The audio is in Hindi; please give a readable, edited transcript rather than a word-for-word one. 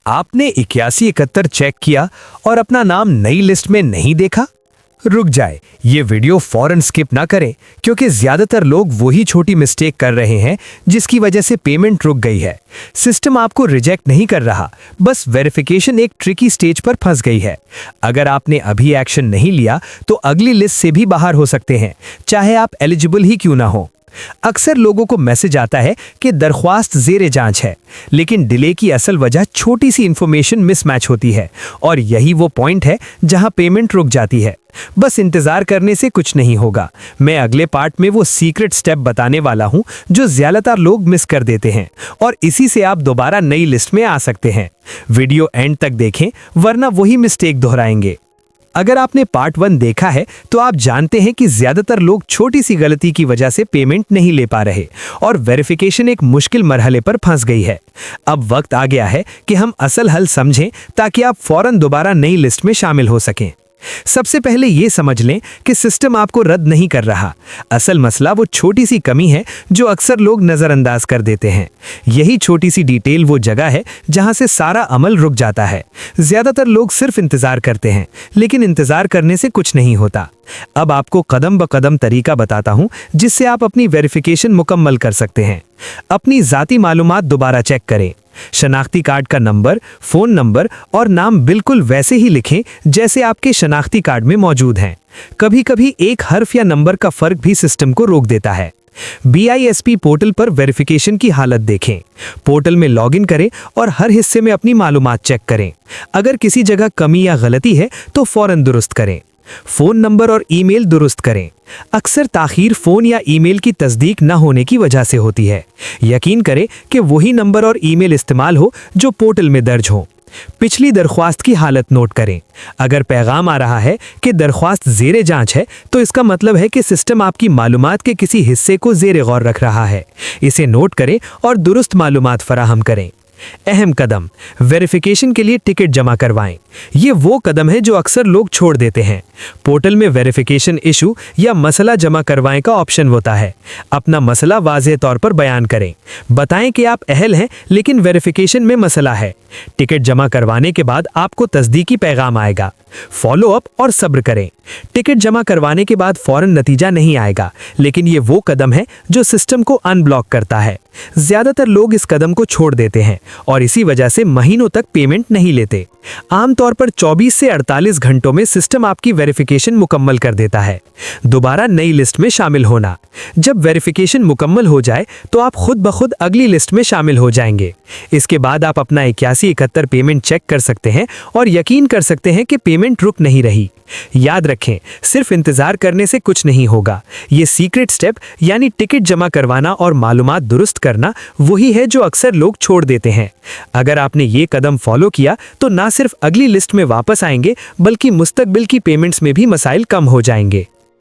आपने 8171 चेक किया और अपना नाम नई लिस्ट में नहीं देखा? रुक जाए, ये वीडियो फौरन स्किप ना करें, क्योंकि ज्यादातर लोग वही छोटी मिस्टेक कर रहे हैं जिसकी वजह से पेमेंट रुक गई है। सिस्टम आपको रिजेक्ट नहीं कर रहा, बस वेरिफिकेशन एक ट्रिकी स्टेज पर फंस गई है। अगर आपने अभी एक्शन नहीं लिया तो अगली लिस्ट से भी बाहर हो सकते हैं, चाहे आप एलिजिबल ही क्यों ना हो। अक्सर लोगों को मैसेज आता है कि दरख्वास्त ज़ेरे जांच है, लेकिन डिले की असल वजह छोटी सी इंफॉर्मेशन मिसमैच होती है और यही वो पॉइंट है जहां पेमेंट रुक जाती है। बस इंतजार करने से कुछ नहीं होगा। मैं अगले पार्ट में वो सीक्रेट स्टेप बताने वाला हूं जो ज्यादातर लोग मिस कर देते हैं और इसी से आप दोबारा नई लिस्ट में आ सकते हैं। वीडियो एंड तक देखें, वरना वही मिस्टेक दोहराएंगे। अगर आपने पार्ट 1 देखा है तो आप जानते हैं कि ज्यादातर लोग छोटी सी गलती की वजह से पेमेंट नहीं ले पा रहे और वेरिफिकेशन एक मुश्किल मरहले पर फंस गई है। अब वक्त आ गया है कि हम असल हल समझें ताकि आप फौरन दोबारा नई लिस्ट में शामिल हो सकें। सबसे पहले ये समझ लें कि सिस्टम आपको रद्द नहीं कर रहा। असल मसला वो छोटी सी कमी है जो अक्सर लोग नज़रअंदाज कर देते हैं। यही छोटी सी डिटेल वो जगह है जहां से सारा अमल रुक जाता है। ज्यादातर लोग सिर्फ इंतजार करते हैं, लेकिन इंतजार करने से कुछ नहीं होता। अब आपको कदम ब कदम तरीका बताता हूं जिससे आप अपनी वेरिफिकेशन मुकम्मल कर सकते हैं। अपनी ज़ाती मालूमात दोबारा चेक करें। शनाख्ती कार्ड का नंबर, फ़ोन नंबर और नाम बिल्कुल वैसे ही लिखें जैसे आपके शनाख्ती कार्ड में मौजूद हैं। कभी कभी एक हर्फ या नंबर का फ़र्क भी सिस्टम को रोक देता है। BISP पोर्टल पर वेरिफिकेशन की हालत देखें। पोर्टल में लॉगिन करें और हर हिस्से में अपनी मालूमात चेक करें। अगर किसी जगह कमी या गलती है तो फ़ौरन दुरुस्त करें। फ़ोन नंबर और ईमेल दुरुस्त करें। अक्सर ताखीर फ़ोन या ईमेल की तस्दीक न होने की वजह से होती है। यकीन करें कि वही नंबर और ईमेल इस्तेमाल हो जो पोर्टल में दर्ज हो। पिछली दरख्वास्त की हालत नोट करें। अगर पैगाम आ रहा है कि दरख्वास्त ज़ेरे जांच है तो इसका मतलब है कि सिस्टम आपकी मालूमात के किसी हिस्से को ज़ेरे गौर रख रहा है। इसे नोट करें और दुरुस्त मालूमात फराहम करें। अहम कदम, वेरिफिकेशन के लिए टिकट जमा करवाएं। ये वो कदम है जो अक्सर लोग छोड़ देते हैं। पोर्टल में वेरिफिकेशन इशू या मसला जमा करवाएं का ऑप्शन होता है। अपना मसला वाज़ेह तौर पर बयान करें। बताएं कि आप अहल हैं लेकिन वेरिफिकेशन में मसला है। टिकट जमा करवाने के बाद आपको तस्दीकी पैगाम आएगा। फॉलो अप और सब्र करें। टिकट जमा करवाने के बाद फौरन नतीजा नहीं आएगा, लेकिन ये वो कदम है जो सिस्टम को अनब्लॉक करता है। ज्यादातर लोग इस कदम को छोड़ देते हैं और इसी वजह से महीनों तक पेमेंट नहीं लेते। आमतौर पर 24 से 48 घंटों में सिस्टम आपकी वेरिफिकेशन मुकम्मल कर देता है। दोबारा नई लिस्ट में शामिल होना, जब वेरिफिकेशन मुकम्मल हो जाए तो आप खुद ब खुद अगली लिस्ट में शामिल हो जाएंगे। इसके बाद आप अपना 8171 पेमेंट चेक कर सकते हैं और यकीन कर सकते हैं कि पेमेंट रुक नहीं रही। याद रखें, सिर्फ इंतजार करने से कुछ नहीं होगा। ये सीक्रेट स्टेप यानी टिकट जमा करवाना और मालूमात दुरुस्त करना वही है जो अक्सर लोग छोड़ देते हैं। अगर आपने ये कदम फॉलो किया तो ना सिर्फ अगली लिस्ट में वापस आएंगे बल्कि मुस्तकबिल की पेमेंट्स में भी मसाइल कम हो जाएंगे।